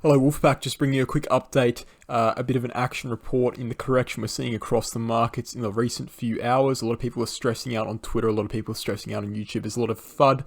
Hello, Wolfpack. Just bringing you a quick update, a bit of an action report in the correction we're seeing across the markets in the recent few hours. A lot of people are stressing out on Twitter. A lot of people are stressing out on YouTube. There's a lot of FUD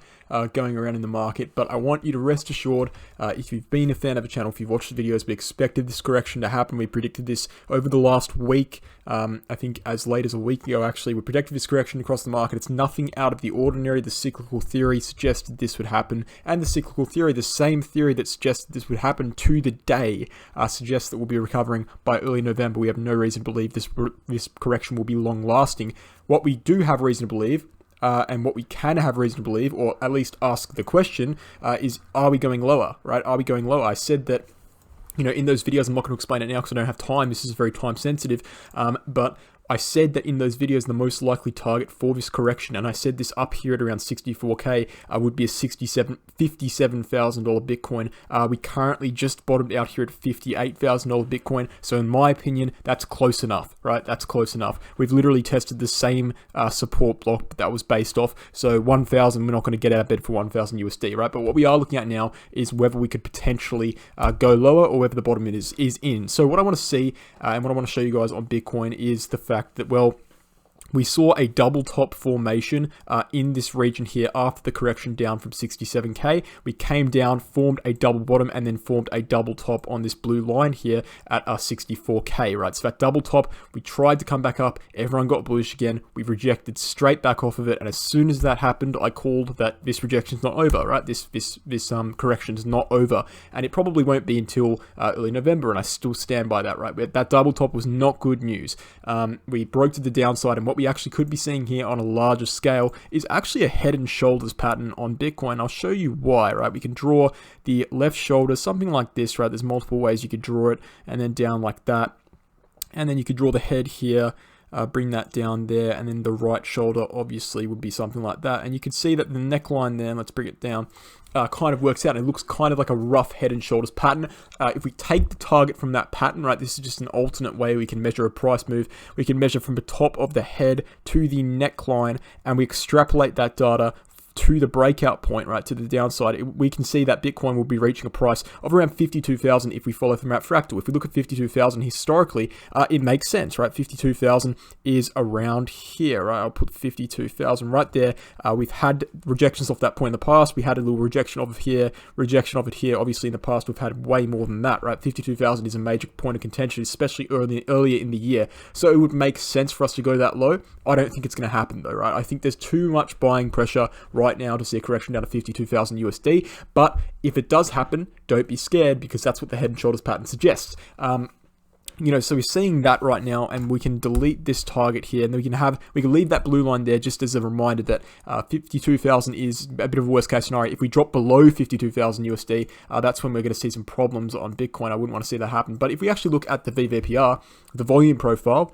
going around in the market, but I want you to rest assured, if you've been a fan of the channel, if you've watched the videos, we expected this correction to happen. We predicted this over the last week. I think as late as a week ago, actually, we predicted this correction across the market. It's nothing out of the ordinary. The cyclical theory suggested this would happen, and the cyclical theory, the same theory that suggested this would happen to the day, suggests that we'll be recovering by early November. We have no reason to believe this correction will be long lasting. What we do have reason to believe, and what we can have reason to believe, or at least ask the question, is are we going lower, right? Are we going lower? I said that, you know, in those videos, I'm not going to explain it now because I don't have time. This is very time sensitive, but I said that in those videos, the most likely target for this correction, and I said this up here at around 64K, would be a $57,000 Bitcoin. We currently just bottomed out here at $58,000 Bitcoin. So in my opinion, that's close enough, right? That's close enough. We've literally tested the same support block that was based off. So 1,000, we're not going to get out of bed for 1,000 USD, right? But what we are looking at now is whether we could potentially go lower or whether the bottom is in. So what I want to see and what I want to show you guys on Bitcoin is the fact that, well, we saw a double top formation in this region here after the correction down from 67K. We came down, formed a double bottom, and then formed a double top on this blue line here at 64K, right? So that double top, we tried to come back up. Everyone got bullish again. We rejected straight back off of it. And as soon as that happened, I called that this rejection's not over, right? This correction is not over. And it probably won't be until early November. And I still stand by that, right? That double top was not good news. We broke to the downside, and what we actually could be seeing here on a larger scale is actually a head and shoulders pattern on Bitcoin. I'll show you why, right? We can draw the left shoulder, something like this, right? There's multiple ways you could draw it, and then down like that. And then you could draw the head here, bring that down there, and then the right shoulder obviously would be something like that. And you can see that the neckline there, let's bring it down, kind of works out. It looks kind of like a rough head and shoulders pattern. If we take the target from that pattern, right, this is just an alternate way we can measure a price move. We can measure from the top of the head to the neckline, and we extrapolate that data to the breakout point, right, to the downside. We can see that Bitcoin will be reaching a price of around 52,000 if we follow from that fractal. If we look at 52,000 historically, it makes sense, right? 52,000 is around here, right? I'll put 52,000 right there. We've had rejections off that point in the past. We had a little rejection of it here, rejection of it here. Obviously, in the past, we've had way more than that, right? 52,000 is a major point of contention, especially earlier in the year. So it would make sense for us to go that low. I don't think it's going to happen, though, right? I think there's too much buying pressure right now to see a correction down to 52,000 USD. But if it does happen, don't be scared, because that's what the head and shoulders pattern suggests. You know, so we're seeing that right now, and we can delete this target here, and we can leave that blue line there just as a reminder that 52,000 is a bit of a worst case scenario. If we drop below 52,000 USD, that's when we're going to see some problems on Bitcoin. I wouldn't want to see that happen. But if we actually look at the VVPR, the volume profile,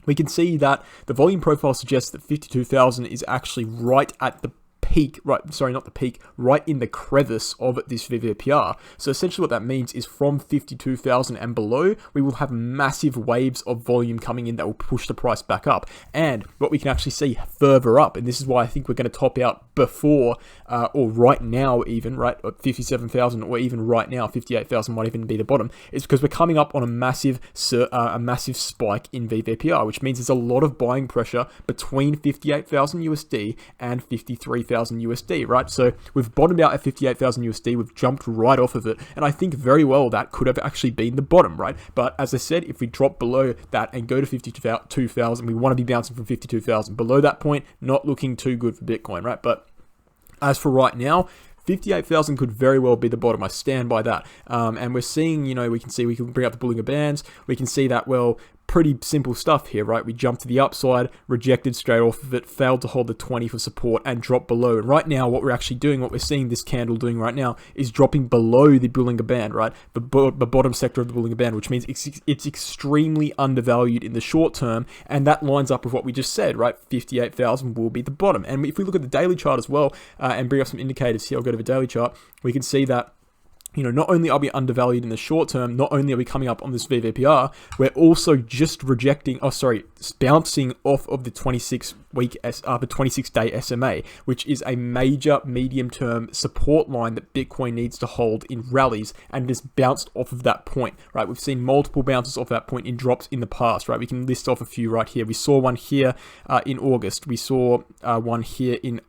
we can see that the volume profile suggests that 52,000 is actually right at the peak, right, sorry, not the peak, right in the crevice of this VVPR. So essentially what that means is from 52,000 and below, we will have massive waves of volume coming in that will push the price back up. And what we can actually see further up, and this is why I think we're going to top out before, or right now even, right, at 57,000, or even right now, 58,000 might even be the bottom, is because we're coming up on a massive spike in VVPR, which means there's a lot of buying pressure between 58,000 USD and 53,000 USD, right? So we've bottomed out at 58,000 USD. We've jumped right off of it. And I think very well that could have actually been the bottom, right? But as I said, if we drop below that and go to 52,000, we want to be bouncing from 52,000. Below that point, not looking too good for Bitcoin, right? But as for right now, 58,000 could very well be the bottom. I stand by that. And we're seeing, you know, we can bring up the Bollinger Bands. We can see that, well, pretty simple stuff here, right? We jumped to the upside, rejected straight off of it, failed to hold the 20 for support, and dropped below. And right now, what we're actually doing, what we're seeing this candle doing right now, is dropping below the Bollinger Band, right? The bottom sector of the Bollinger Band, which means it's extremely undervalued in the short term, and that lines up with what we just said, right? 58,000 will be the bottom. And if we look at the daily chart as well, and bring up some indicators here, I'll go to the daily chart, we can see that not only are we undervalued in the short term, not only are we coming up on this VVPR, we're also just bouncing off of the 26-day SMA, which is a major medium-term support line that Bitcoin needs to hold in rallies, and it has bounced off of that point, right? We've seen multiple bounces off that point in drops in the past, right? We can list off a few right here. We saw one here in August. We saw one here in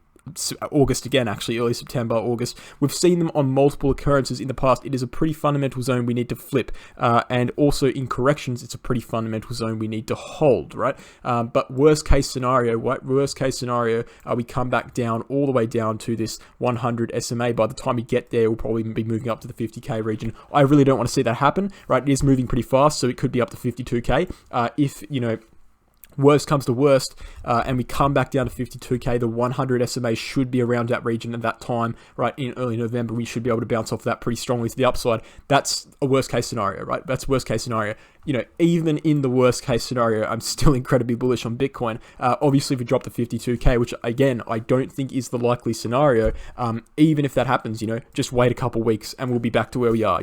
August again, actually, early September, August. We've seen them on multiple occurrences in the past. It is a pretty fundamental zone we need to flip. And also in corrections, it's a pretty fundamental zone we need to hold, right? But worst case scenario, we come back down all the way down to this 100 SMA. By the time we get there, we'll probably be moving up to the 50K region. I really don't want to see that happen, right? It is moving pretty fast, so it could be up to 52K. If, worst comes to worst, and we come back down to 52K, the 100 SMA should be around that region at that time, right? In early November, we should be able to bounce off that pretty strongly to the upside. That's a worst case scenario, right? That's worst case scenario. Even in the worst case scenario, I'm still incredibly bullish on Bitcoin. Obviously, if we drop to 52K, which again, I don't think is the likely scenario, even if that happens, just wait a couple weeks and we'll be back to where we are,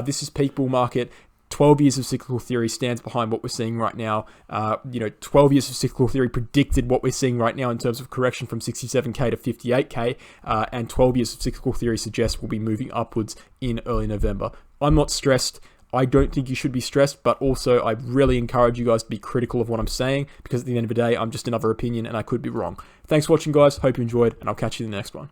This is peak bull market. 12 years of cyclical theory stands behind what we're seeing right now. 12 years of cyclical theory predicted what we're seeing right now in terms of correction from 67K to 58K, and 12 years of cyclical theory suggests we'll be moving upwards in early November. I'm not stressed. I don't think you should be stressed, but also I really encourage you guys to be critical of what I'm saying, because at the end of the day, I'm just another opinion and I could be wrong. Thanks for watching, guys. Hope you enjoyed, and I'll catch you in the next one.